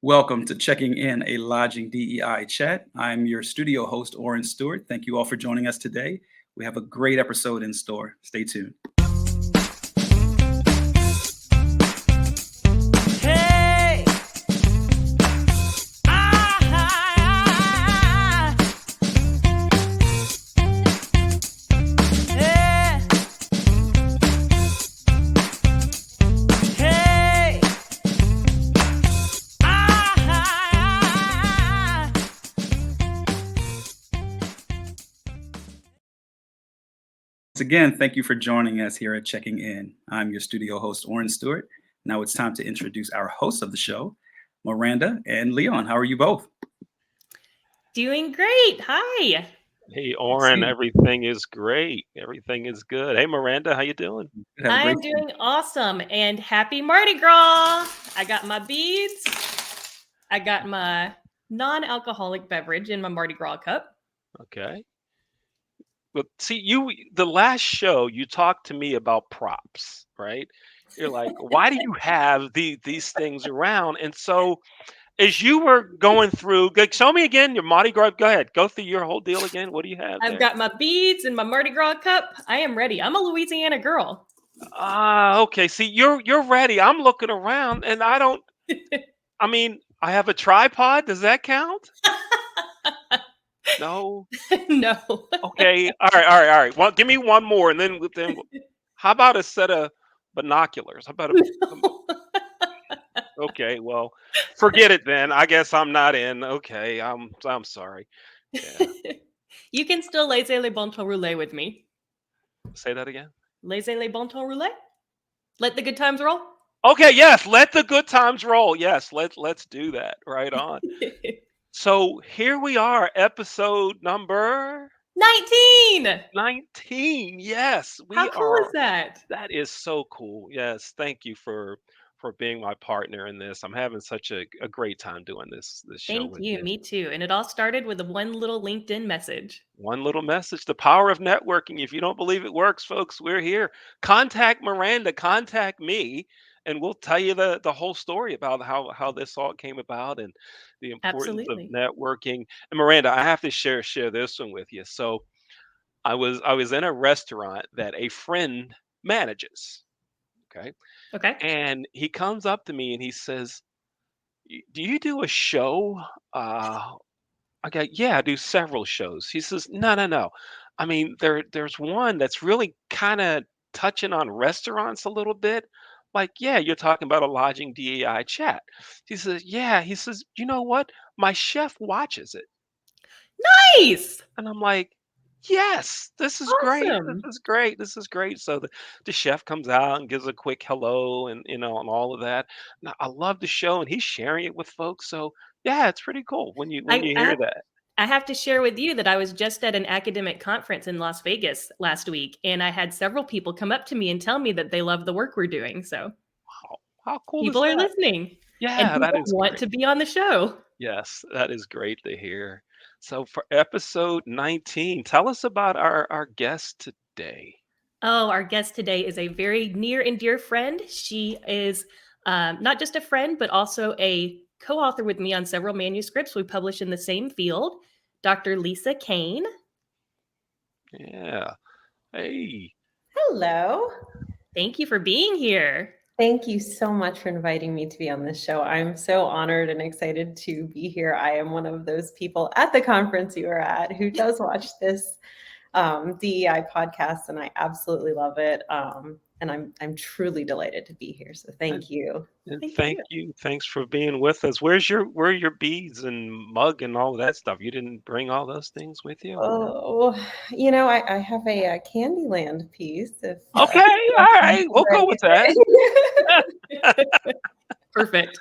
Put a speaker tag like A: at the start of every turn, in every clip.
A: Welcome to Checking In, a Lodging DEI chat. I'm your studio host, Oren Stewart. Thank you all for joining us today. We have a great episode in store. Stay tuned.
B: Hey! Yeah! Hey!
A: Once again, thank you for joining us here at Checking In. I'm your studio host, Oren Stewart. Now it's time to introduce our hosts of the show, Miranda and Leon. How are you both?
B: Doing great. Hi.
C: Hey, Oren, everything is great. Everything is good. Hey, Miranda, how you doing?
A: Have a great
B: I'm doing awesome and happy Mardi Gras. I got my beads. I got my non-alcoholic beverage in my Mardi Gras cup.
C: Okay. But see, the last show you talked to me about props, right? You're like, why do you have these things around? And so as you were going through, show me again your Mardi Gras. Go ahead, go through your whole deal again. What do you have
B: I've
C: there?
B: got my beads and my Mardi Gras cup. I am ready. I'm a Louisiana girl.
C: Okay. See, you're ready. I'm looking around and I don't. I mean, I have a tripod. Does that count? No.
B: No.
C: Okay. All right. Well, give me one more, and then how about a set of binoculars? How about okay? Well, forget it then. I guess I'm not in. Okay. I'm sorry. Yeah.
B: You can still laissez les bon temps roulés with me.
C: Say that again.
B: Laissez les bon temps roulés. Let the good times roll.
C: Okay. Yes. Let the good times roll. Yes. Let's do that. Right on. So here we are, episode number 19. Yes, we
B: How cool
C: are.
B: is that?
C: That is so cool. Yes, thank you for being my partner in this. I'm having such a great time doing this show
B: Thank
C: with
B: you.
C: you.
B: Me too. And it all started with one little LinkedIn message.
C: One little message, the power of networking. If you don't believe it works, folks, we're here. Contact Miranda, contact me, and we'll tell you the whole story about how this all came about and the importance of
B: Absolutely.
C: networking. And Miranda, I have to share this one with you. So I was in a restaurant that a friend manages. Okay.
B: Okay.
C: And he comes up to me and he says, Do you do a show? I go, Yeah, I do several shows. He says, No, no, no. I mean, there's one that's really kind of touching on restaurants a little bit. Like, yeah, you're talking about a lodging DEI chat. He says, Yeah. He says, You know what? My chef watches it.
B: Nice.
C: And I'm like, yes, this is great. This
B: Awesome.
C: is great. This is great. So the chef comes out and gives a quick hello and and all of that. And I love the show and he's sharing it with folks. So yeah, it's pretty cool when you
B: I, I
C: hear
B: have
C: that.
B: I have to share with you that I was just at an academic conference in Las Vegas last week, and I had several people come up to me and tell me that they love the work we're doing. So
C: How cool is
B: people are
C: that?
B: listening, and
C: Yeah, that
B: people
C: is
B: want
C: great.
B: to be on the show.
C: Yes, that is great to hear. So for episode 19, tell us about our guest today.
B: Oh, our guest today is a very near and dear friend. She is not just a friend, but also a co-author with me on several manuscripts we publish in the same field, Dr. Lisa Cain.
C: Yeah. Hey.
D: Hello.
B: Thank you for being here.
D: Thank you so much for inviting me to be on this show. I'm so honored and excited to be here. I am one of those people at the conference you were at who does watch this DEI podcast, and I absolutely love it. And I'm truly delighted to be here. So thank you.
C: And
B: Thank
C: thank you. Thanks for being with us. Where are your beads and mug and all of that stuff? You didn't bring all those things with you?
D: Oh, I have a Candyland piece. If
C: Okay, all right. We'll go with that.
B: Perfect.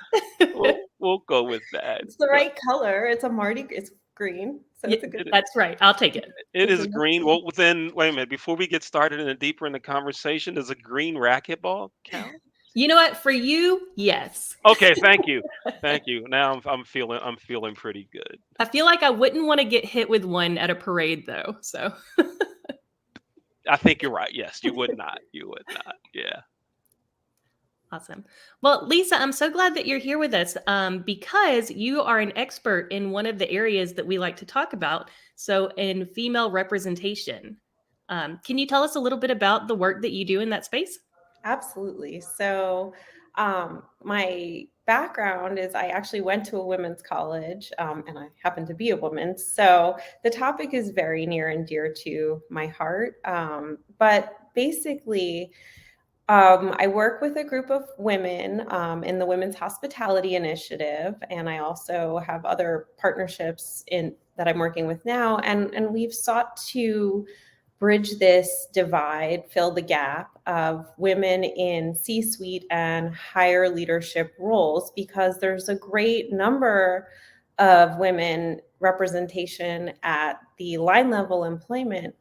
C: We'll go with that.
D: It's the right color. It's it's green. So it's a good.
B: That's right. I'll take it.
C: It is green. Well, then wait a minute. Before we get started and deeper in the conversation, does a green racquetball count?
B: You know what? For you, yes.
C: Okay, thank you. Thank you. Now I'm feeling pretty good.
B: I feel like I wouldn't want to get hit with one at a parade, though. So
C: I think you're right. Yes, you would not. You would not. Yeah.
B: Awesome. Well, Lisa, I'm so glad that you're here with us because you are an expert in one of the areas that we like to talk about. So, in female representation. Can you tell us a little bit about the work that you do in that space?
D: Absolutely. So, my background is I actually went to a women's college, and I happen to be a woman. So, the topic is very near and dear to my heart. But basically, I work with a group of women in the Women's Hospitality Initiative, and I also have other partnerships in that I'm working with now. And we've sought to bridge this divide, fill the gap of women in C suite and higher leadership roles, because there's a great number of women representation at the line level employment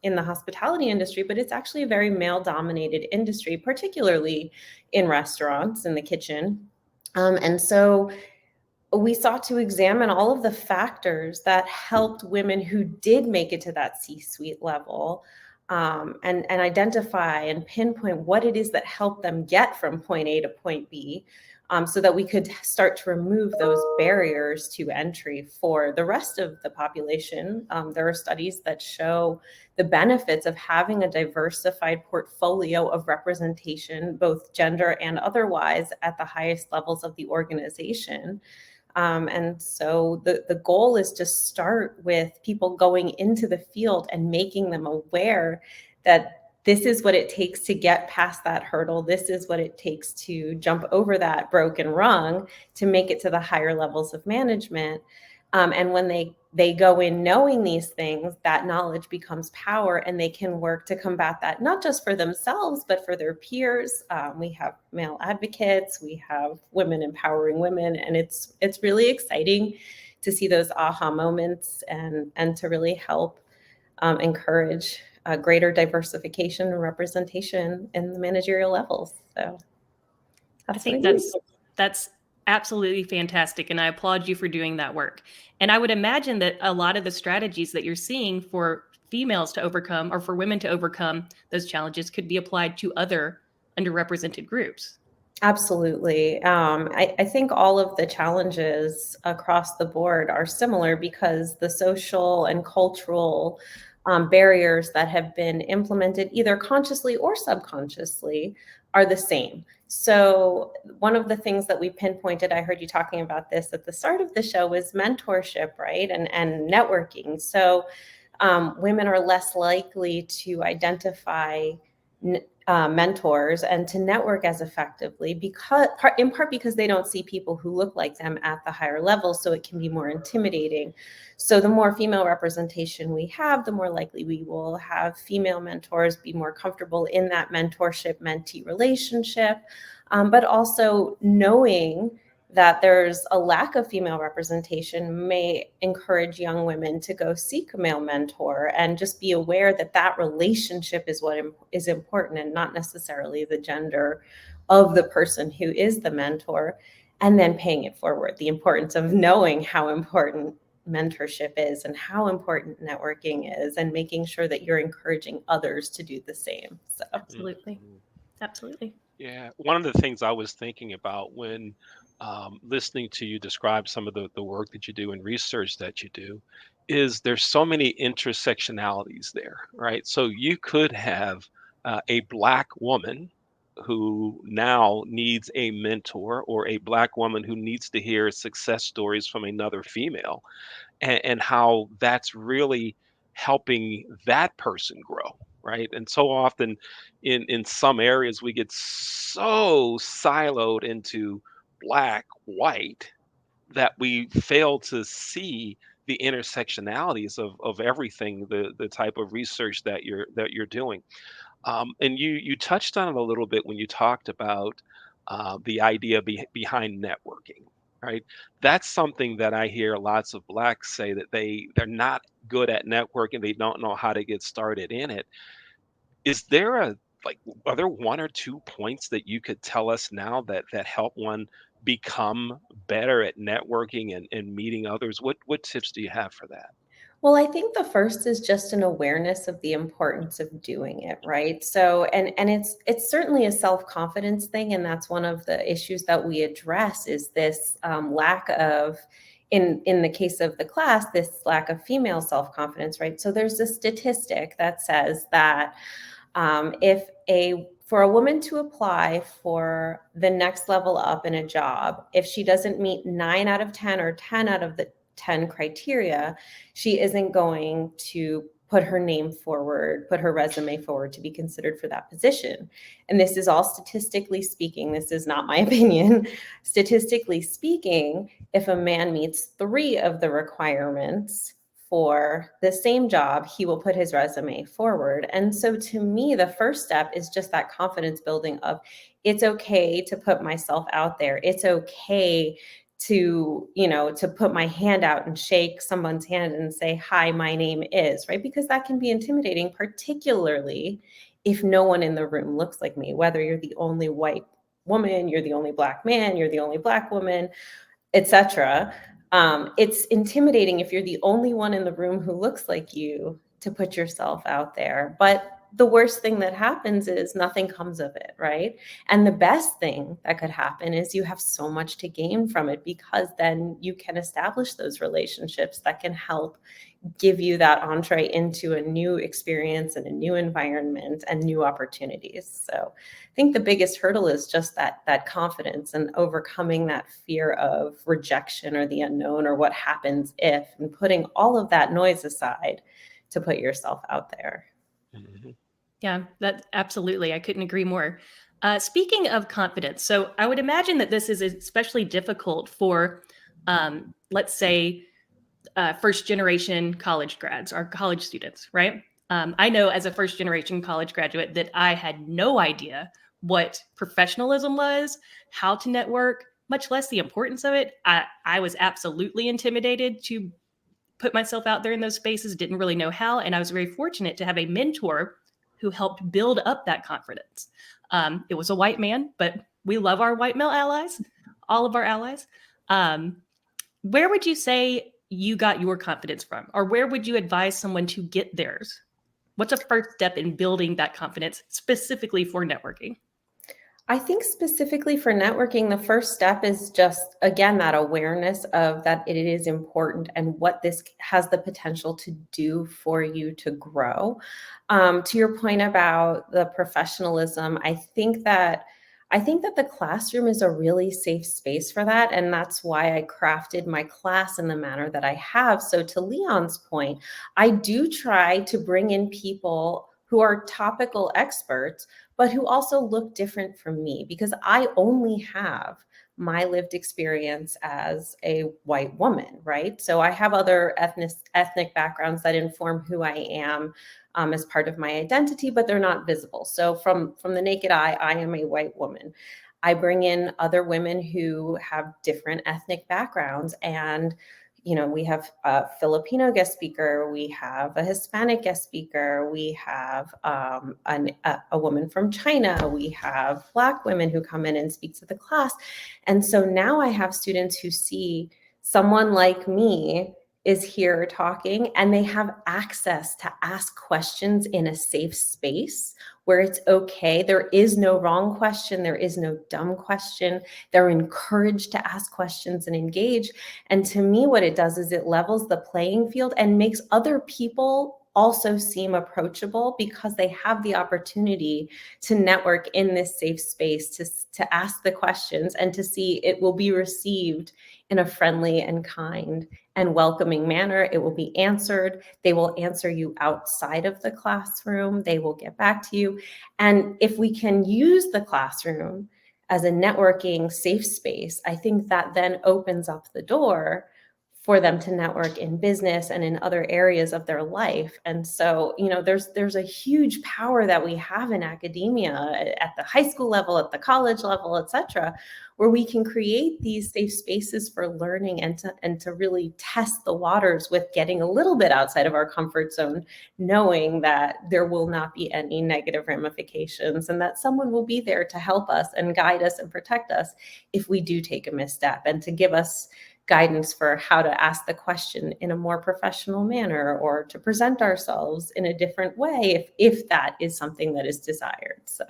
D: in the hospitality industry, but it's actually a very male dominated industry, particularly in restaurants, in the kitchen. And so we sought to examine all of the factors that helped women who did make it to that C-suite level, and identify and pinpoint what it is that helped them get from point A to point B, so that we could start to remove those barriers to entry for the rest of the population. There are studies that show the benefits of having a diversified portfolio of representation, both gender and otherwise, at the highest levels of the organization. And so the goal is to start with people going into the field and making them aware that this is what it takes to get past that hurdle. This is what it takes to jump over that broken rung to make it to the higher levels of management. And when they go in knowing these things, that knowledge becomes power, and they can work to combat that, not just for themselves, but for their peers. We have male advocates, we have women empowering women, and it's really exciting to see those aha moments, and to really help encourage greater diversification and representation in the managerial levels. So
B: I
D: that's what I
B: think
D: do.
B: that's absolutely fantastic, and I applaud you for doing that work. And I would imagine that a lot of the strategies that you're seeing for females to overcome or for women to overcome those challenges could be applied to other underrepresented groups.
D: Absolutely. I think all of the challenges across the board are similar, because the social and cultural barriers that have been implemented, either consciously or subconsciously, are the same. So, one of the things that we pinpointed, I heard you talking about this at the start of the show, was mentorship, right? And networking. So, women are less likely to identify mentors and to network as effectively, because in part because they don't see people who look like them at the higher level, so it can be more intimidating. So the more female representation we have, the more likely we will have female mentors be more comfortable in that mentorship mentee relationship. But also knowing that there's a lack of female representation may encourage young women to go seek a male mentor, and just be aware that that relationship is what is important, and not necessarily the gender of the person who is the mentor. And then paying it forward, the importance of knowing how important mentorship is and how important networking is, and making sure that you're encouraging others to do the same. So
B: Absolutely.
C: Mhm.
B: Absolutely.
C: Yeah, one of the things I was thinking about when listening to you describe some of the work that you do and research that you do is there's so many intersectionalities there, right? So you could have a Black woman who now needs a mentor, or a Black woman who needs to hear success stories from another female, and how that's really helping that person grow, right? And so often in some areas we get so siloed into black white that we fail to see the intersectionalities of everything, the type of research that you're doing. And you touched on it a little bit when you talked about the idea behind networking, right? That's something that I hear lots of blacks say, that they're not good at networking. They don't know how to get started in it. Is there a like are there one or two points that you could tell us now that help one become better at networking and meeting others? What tips do you have for that?
D: Well, I think the first is just an awareness of the importance of doing it, right? So, and it's certainly a self-confidence thing, and that's one of the issues that we address is this lack of, in the case of the class, this lack of female self-confidence, right? So there's a statistic that says that if a for a woman to apply for the next level up in a job, if she doesn't meet 9 out of 10 or 10 out of the 10 criteria, she isn't going to put her name forward, put her resume forward to be considered for that position. And this is all statistically speaking. This is not my opinion. Statistically speaking, if a man meets 3 of the requirements for the same job, he will put his resume forward. And so to me, the first step is just that confidence building of it's okay to put myself out there. It's okay to, to put my hand out and shake someone's hand and say, hi, my name is, right? Because that can be intimidating, particularly if no one in the room looks like me, whether you're the only white woman, you're the only Black man, you're the only Black woman, etc. It's intimidating if you're the only one in the room who looks like you to put yourself out there. But the worst thing that happens is nothing comes of it, right? And the best thing that could happen is you have so much to gain from it, because then you can establish those relationships that can help give you that entree into a new experience and a new environment and new opportunities. So I think the biggest hurdle is just that confidence and overcoming that fear of rejection or the unknown or what happens if, and putting all of that noise aside to put yourself out there.
C: Mhm.
B: Yeah, that absolutely. I couldn't agree more. Speaking of confidence, so I would imagine that this is especially difficult for, let's say, first generation college grads or college students, right? I know as a first generation college graduate that I had no idea what professionalism was, how to network, much less the importance of it. I was absolutely intimidated to put myself out there in those spaces, didn't really know how. And I was very fortunate to have a mentor who helped build up that confidence. It was a white man, but we love our white male allies, all of our allies. Where would you say you got your confidence from? Or where would you advise someone to get theirs? What's a first step in building that confidence specifically for networking?
D: I think specifically for networking, the first step is just, again, that awareness of that it is important and what this has the potential to do for you to grow. To your point about the professionalism, I think that the classroom is a really safe space for that. And that's why I crafted my class in the manner that I have. So to Leon's point, I do try to bring in people who are topical experts, but who also look different from me, because I only have my lived experience as a white woman, right? So I have other ethnic backgrounds that inform who I am as part of my identity, but they're not visible. So from the naked eye, I am a white woman. I bring in other women who have different ethnic backgrounds, and we have a Filipino guest speaker, we have a Hispanic guest speaker, we have a woman from China, we have Black women who come in and speak to the class. And so now I have students who see someone like me is here talking, and they have access to ask questions in a safe space where it's okay. There is no wrong question. There is no dumb question. They're encouraged to ask questions and engage. And to me, what it does is it levels the playing field and makes other people also seem approachable, because they have the opportunity to network in this safe space, to ask the questions and to see it will be received in a friendly and kind and welcoming manner. It will be answered. They will answer you outside of the classroom. They will get back to you. And if we can use the classroom as a networking safe space, I think that then opens up the door for them to network in business and in other areas of their life. And so, there's a huge power that we have in academia at the high school level, at the college level, et cetera, where we can create these safe spaces for learning and to really test the waters with getting a little bit outside of our comfort zone, knowing that there will not be any negative ramifications and that someone will be there to help us and guide us and protect us if we do take a misstep, and to give us guidance for how to ask the question in a more professional manner, or to present ourselves in a different way if that is something that is desired. So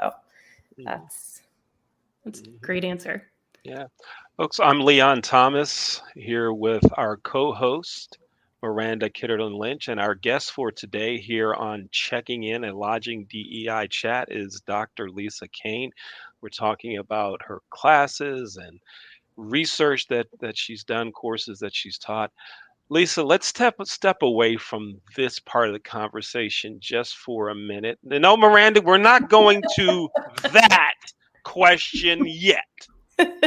D: that's
B: a great answer.
C: Yeah. Folks, I'm Leon Thomas here with our co-host, Miranda Kitterton Lynch, and our guest for today here on Checking In and Lodging DEI Chat is Dr. Lisa Cain. We're talking about her classes and research that she's done, courses that she's taught. Lisa, let's step away from this part of the conversation just for a minute. No, Miranda, we're not going to that question yet.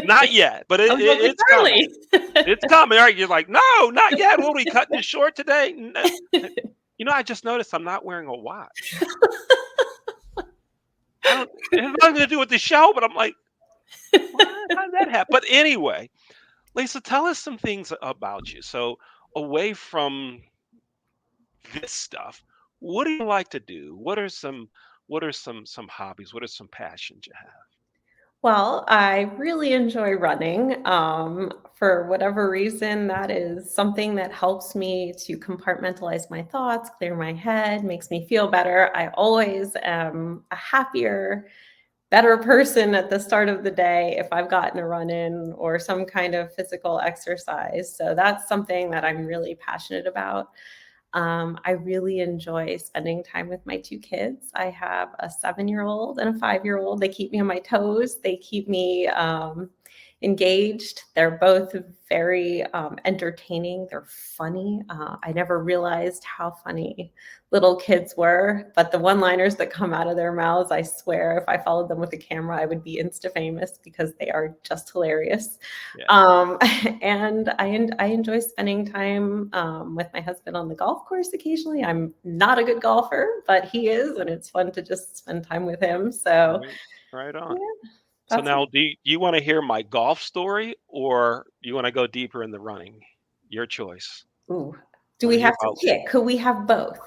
C: Not yet, but it's coming. It's coming. All right, you're like, no, not yet. What are we cutting it short today? No. I just noticed I'm not wearing a watch. It has nothing to do with the show, but I'm like, how did that happen? But anyway, Lisa, tell us some things about you. So away from this stuff, what do you like to do? What are some hobbies? What are some passions you have?
D: Well, I really enjoy running. For whatever reason, that is something that helps me to compartmentalize my thoughts, clear my head, makes me feel better. I always am a happier, better person at the start of the day if I've gotten a run in or some kind of physical exercise. So that's something that I'm really passionate about. I really enjoy spending time with my two kids. I have a 7-year-old and a 5-year-old. They keep me on my toes. They keep me engaged. They're both very entertaining. They're funny. I never realized how funny little kids were, but the one-liners that come out of their mouths, I swear, if I followed them with a camera, I would be Insta-famous because they are just hilarious.
C: Yeah.
D: And I enjoy spending time with my husband on the golf course occasionally. I'm not a good golfer, but he is, and it's fun to just spend time with him. So
C: Right on.
D: yeah,
C: So
D: that's
C: now, do you want to hear my golf story, or you want to go deeper in the running? Your choice.
D: ooh.
C: I
D: Do
C: want
D: we
C: to hear
D: have to
C: about.
D: pick? Could we have both?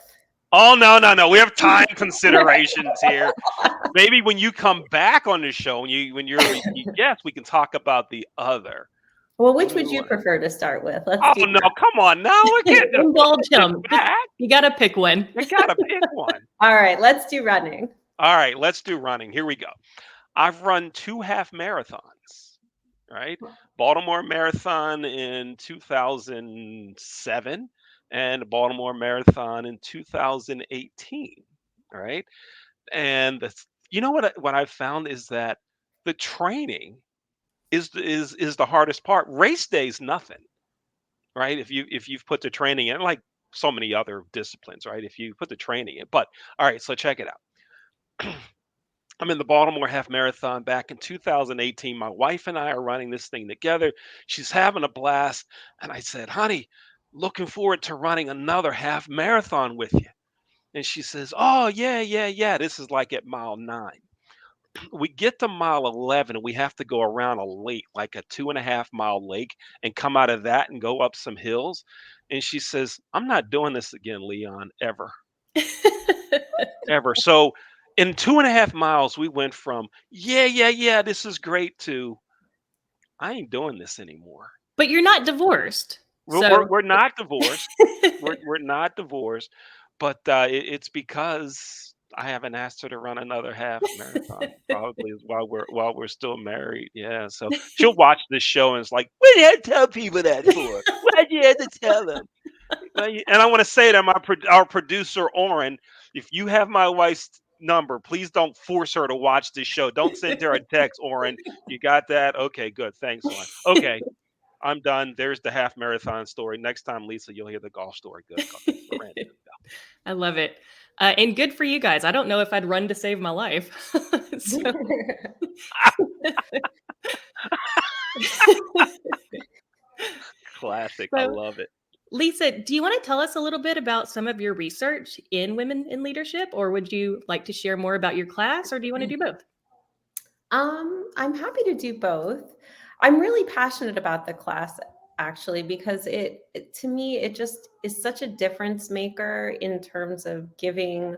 C: Oh, no. We have time considerations here. Maybe when you come back on the show, when you're a repeat guest, we can talk about the other.
D: Well,
C: What
D: which
C: do we
D: would you
C: want?
D: prefer to start with? Let's
C: Oh
D: do
C: no, come on now. I can't just
B: Indulge
C: sit
B: him.
C: back.
B: You got to pick one.
C: I gotta pick one.
D: All right, let's do running.
C: All right, let's do running. Here we go. I've run 2 half marathons, right? Baltimore Marathon in 2007 and Baltimore Marathon in 2018, all right? And what I've found is that the training is the hardest part. Race day is nothing, right? If you've put the training in, like so many other disciplines, right? If you put the training in. But all right, so check it out. I'm in the Baltimore Half Marathon back in 2018. My wife and I are running this thing together. She's having a blast. And I said, honey, looking forward to running another half marathon with you. And she says, oh, yeah. This is like at mile 9. We get to mile 11 and we have to go around a lake, like a 2.5 mile lake, and come out of that and go up some hills. And she says, I'm not doing this again, Leon, ever, ever. So in 2.5 miles, we went from, yeah, this is great to, I ain't doing this anymore.
B: But you're not divorced.
C: We're,
B: So
C: we're, we're not divorced. We're not divorced, but it's because I haven't asked her to run another half marathon. Probably is while we're still married. Yeah, so she'll watch this show and it's like, what did I tell people that for? Why'd you have to tell them? And I want to say to our producer Oren, if you have my wife's number, please don't force her to watch this show. Don't send her a text, Oren. You got that? Okay, good. Thanks, Oren. Okay. I'm done. There's the half marathon story. Next time, Lisa, you'll hear the golf story. Good. Okay, Miranda.
B: I love it. And good for you guys. I don't know if I'd run to save my life. So-
C: Classic. I love it.
B: Lisa, do you want to tell us a little bit about some of your research in women in leadership, or would you like to share more about your class, or do you want to do both?
D: I'm happy to do both. I'm really passionate about the class actually because to me it just is such a difference maker in terms of giving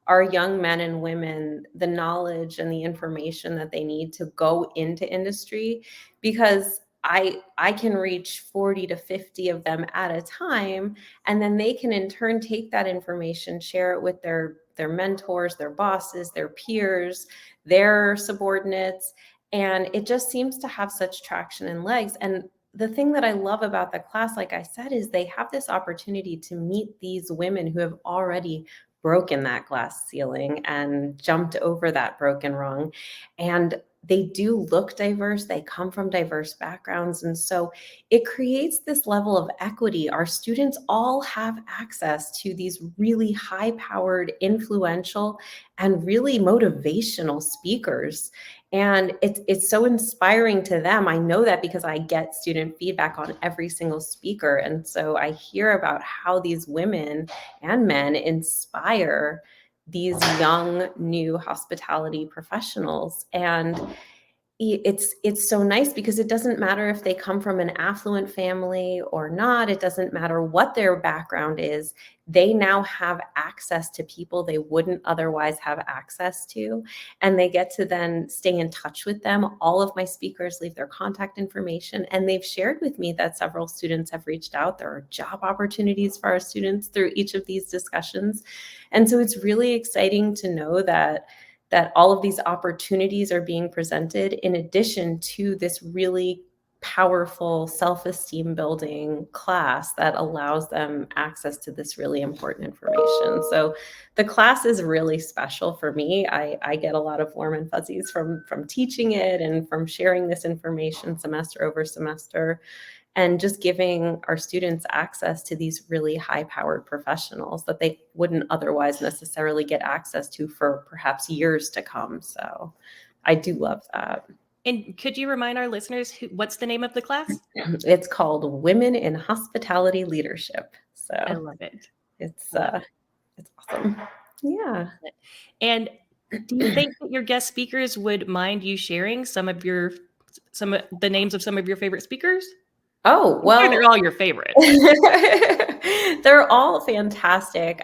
D: our young men and women the knowledge and the information that they need to go into industry, because I can reach 40 to 50 of them at a time, and then they can in turn take that information, share it with their mentors, their bosses, their peers, their subordinates, and it just seems to have such traction and legs. And the thing that I love about the class, like I said, is they have this opportunity to meet these women who have already broken that glass ceiling and jumped over that broken rung. And they do look diverse, they come from diverse backgrounds. And so it creates this level of equity. Our students all have access to these really high powered, influential, and really motivational speakers. And it's so inspiring to them. I know that because I get student feedback on every single speaker. And so I hear about how these women and men inspire these young new hospitality professionals. And it's so nice because it doesn't matter if they come from an affluent family or not. It doesn't matter what their background is. They now have access to people they wouldn't otherwise have access to, and they get to then stay in touch with them. All of my speakers leave their contact information, and they've shared with me that several students have reached out. There are job opportunities for our students through each of these discussions. And so it's really exciting to know that all of these opportunities are being presented in addition to this really powerful self-esteem building class that allows them access to this really important information. So the class is really special for me. I get a lot of warm and fuzzies from teaching it and from sharing this information semester over semester, and just giving our students access to these really high-powered professionals that they wouldn't otherwise necessarily get access to for perhaps years to come. So I do love that.
B: And could you remind our listeners what's the name of the class?
D: It's called Women in Hospitality Leadership.
B: I
D: So
B: love it.
D: it's awesome. Yeah.
B: And do you think that your guest speakers would mind you sharing some of the names of some of your favorite speakers?
D: Oh,
B: I'm sure
D: well,
B: they're all your favorite.
D: they're all fantastic.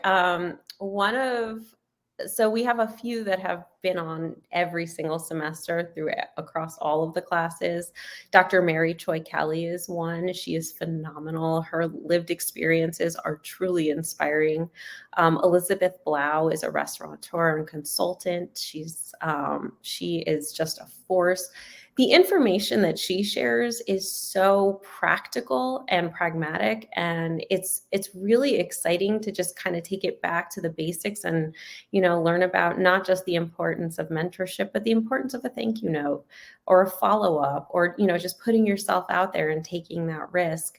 D: So we have a few that have been on every single semester across all of the classes. Dr. Mary Choi Kelly is one. She is phenomenal. Her lived experiences are truly inspiring. Elizabeth Blau is a restaurateur and consultant. She is just a force. The information that she shares is so practical and pragmatic, and it's really exciting to just kind of take it back to the basics and learn about not just the importance of mentorship, but the importance of a thank you note or a follow-up, or just putting yourself out there and taking that risk.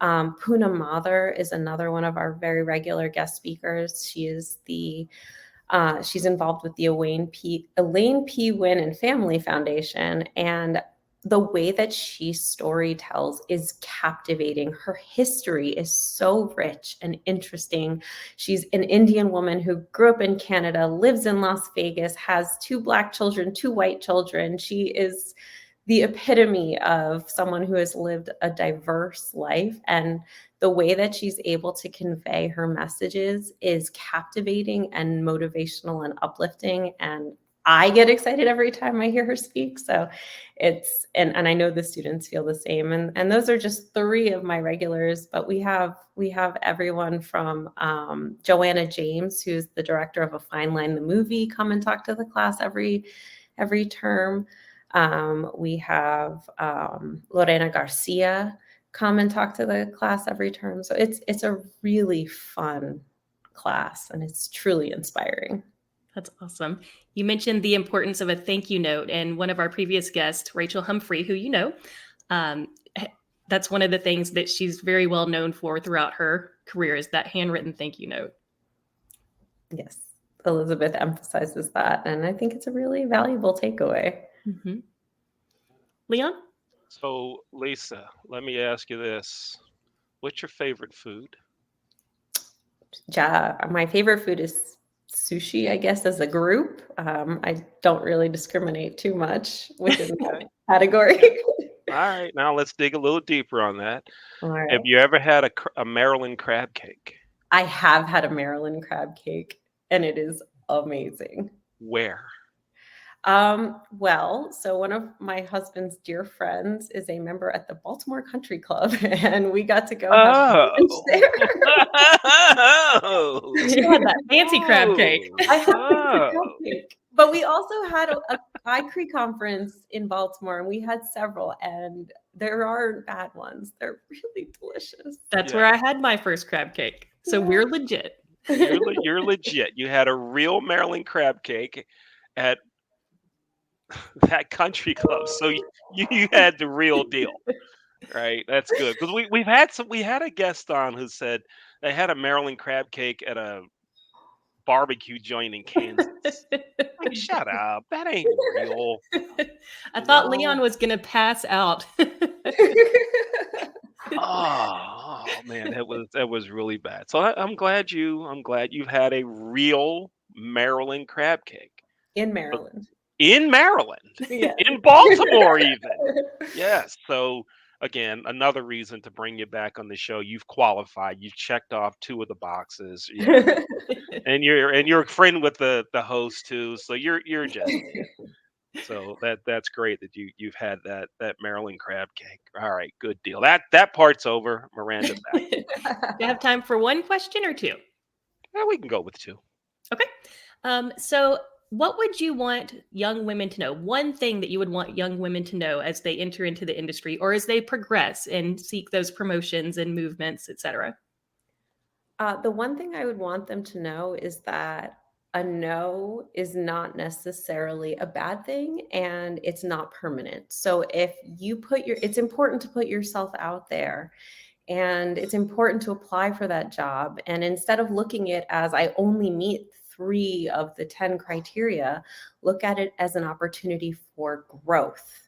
D: Poonam Mathur is another one of our very regular guest speakers. She's involved with the Elaine P. Wynn and Family Foundation, and the way that she story tells is captivating. Her history is so rich and interesting. She's an Indian woman who grew up in Canada, lives in Las Vegas, has 2 Black children, 2 white children. She is the epitome of someone who has lived a diverse life, and the way that she's able to convey her messages is captivating and motivational and uplifting. And I get excited every time I hear her speak. So and I know the students feel the same. And those are just 3 of my regulars, but we have everyone from Joanna James, who's the director of A Fine Line, the movie, come and talk to the class every term. We have Lorena Garcia come and talk to the class every term. So it's a really fun class, and it's truly inspiring.
B: That's awesome. You mentioned the importance of a thank you note, and one of our previous guests, Rachel Humphrey, who that's one of the things that she's very well known for throughout her career, is that handwritten thank you note.
D: Yes, Elizabeth emphasizes that, and I think it's a really valuable takeaway.
B: Mm-hmm. Leon?
C: So, Lisa, let me ask you this. What's your favorite food?
D: My favorite food is sushi, I guess, as a group. I don't really discriminate too much within that category.
C: All right, now let's dig a little deeper on that.
D: All right.
C: Have you ever had a Maryland crab cake?
D: I have had a Maryland crab cake, and it is amazing.
C: Where?
D: Well, so one of my husband's dear friends is a member at the Baltimore Country Club, and we got to go have lunch
C: Oh.
D: there.
C: Oh.
B: You had that fancy crab cake.
D: I had the crab
C: Oh.
D: cake. But we also had a ICRE conference in Baltimore, and we had several, and there aren't bad ones. They're really delicious.
B: That's
C: Yeah.
B: where I had my first crab cake. So
D: Yeah.
B: we're legit.
C: You're legit. You had a real Maryland crab cake at that country club. So you had the real deal. Right. That's good. Because we had a guest on who said they had a Maryland crab cake at a barbecue joint in Kansas. Like, shut up. That ain't real.
B: I
C: You
B: thought
C: know?
B: Leon was going to pass out.
C: Oh man, that was really bad. So I'm glad you've had a real Maryland crab cake.
D: In
C: But
D: Maryland.
C: in Maryland,
D: Yes.
C: in Baltimore even. Yes. So again, another reason to bring you back on the show. You've qualified. You've checked off 2 of the boxes. Yeah. And you're a friend with the host too. So you're just in. So that's great that you've had that Maryland crab cake. All right, good deal. That part's over. Miranda, back.
B: Do you have time for one question or two?
C: Yeah, we can go with 2.
B: Okay. So what would you want young women to know? One thing that you would want young women to know as they enter into the industry or as they progress and seek those promotions and movements, etc.
D: The one thing I would want them to know is that a no is not necessarily a bad thing and it's not permanent. So if you it's important to put yourself out there and it's important to apply for that job. And instead of looking at it as I only meet 3 of the 10 criteria, look at it as an opportunity for growth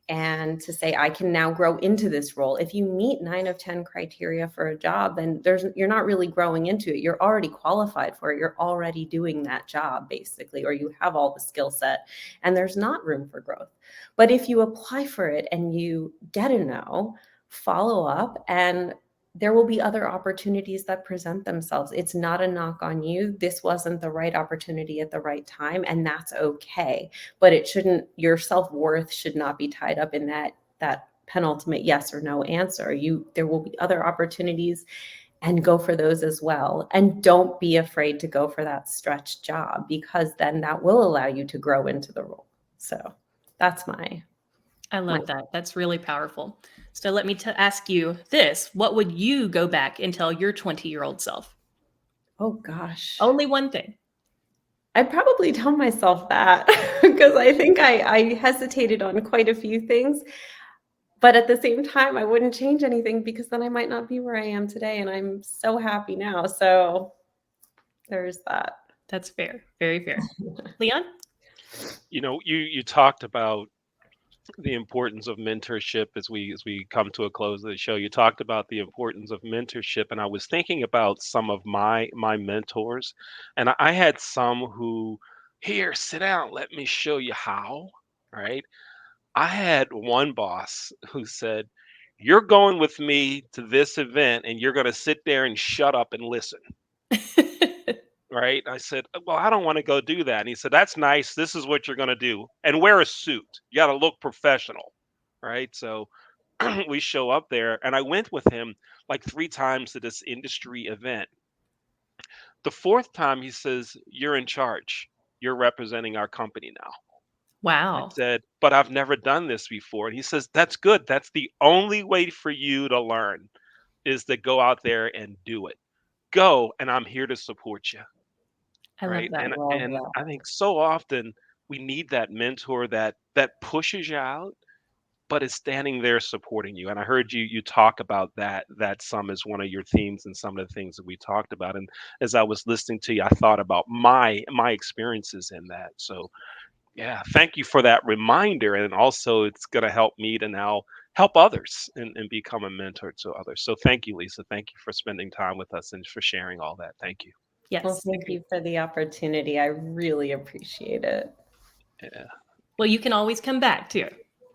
D: and to say, I can now grow into this role. If you meet 9 of 10 criteria for a job, then you're not really growing into it. You're already qualified for it. You're already doing that job basically, or you have all the skill set and there's not room for growth. But if you apply for it and you get a no, follow up and there will be other opportunities that present themselves. It's not a knock on you. This wasn't the right opportunity at the right time, and that's okay. But it shouldn't, your self-worth should not be tied up in that penultimate yes or no answer. There will be other opportunities and go for those as well. And don't be afraid to go for that stretch job because then that will allow you to grow into the role. So that's
B: I love that. That's really powerful. So let me ask you this. What would you go back and tell your 20-year-old self?
D: Oh gosh.
B: Only one thing.
D: I'd probably tell myself that because I think I hesitated on quite a few things. But at the same time, I wouldn't change anything because then I might not be where I am today. And I'm so happy now. So there's that.
B: That's fair. Very fair. Leon?
C: You talked about the importance of mentorship as we come to a close of the show. You talked about the importance of mentorship, and I was thinking about some of my mentors, and I had some who, here, sit down, let me show you how. Right? I had one boss who said, "You're going with me to this event, and you're going to sit there and shut up and listen." Right? I said, "Well, I don't want to go do that." And he said, "That's nice. This is what you're going to do. And wear a suit. You got to look professional." Right? So we show up there, and I went with him like 3 times to this industry event. The 4th time, he says, "You're in charge. You're representing our company now." I
B: Wow.
C: said, "But I've never done this before." And he says, "That's good. That's the only way for you to learn is to go out there and do it. Go, and I'm here to support you."
B: I love
C: Right?
B: that.
C: And I think so often we need that mentor that pushes you out, but is standing there supporting you. And I heard you talk about that some as one of your themes and some of the things that we talked about. And as I was listening to you, I thought about my experiences in that. So yeah, thank you for that reminder. And also it's gonna help me to now help others and become a mentor to others. So thank you, Lisa. Thank you for spending time with us and for sharing all that. Thank you.
B: Yes.
D: Well, thank you for the opportunity. I really appreciate it.
C: Yeah.
B: Well, you can always come back too.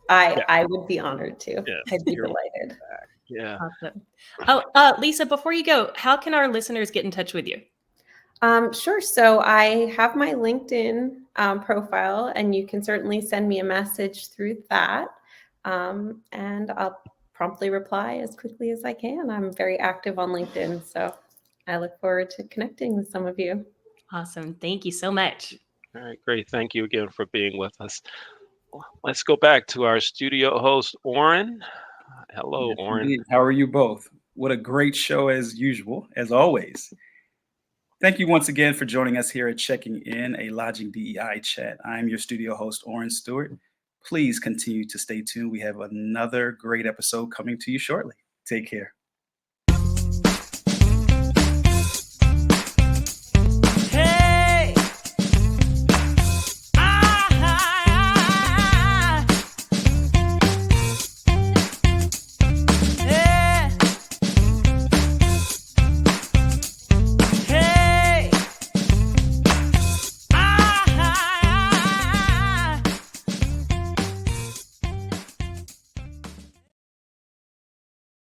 D: I would be honored to.
C: Yes,
D: I'd be
C: you're
D: delighted.
C: back. Yeah.
B: Awesome. Oh, Lisa, before you go, how can our listeners get in touch with you?
D: Sure. So I have my LinkedIn profile, and you can certainly send me a message through that. And I'll promptly reply as quickly as I can. I'm very active on LinkedIn, so I look forward to connecting with some of you.
B: Awesome. Thank you so much.
C: All right, great. Thank you again for being with us. Let's go back to our studio host, Oren. Hello,
A: Yes,
C: Oren.
A: indeed. How are you both? What a great show as usual, as always. Thank you once again for joining us here at Checking In, a Lodging DEI chat. I'm your studio host, Oren Stewart. Please continue to stay tuned. We have another great episode coming to you shortly. Take care.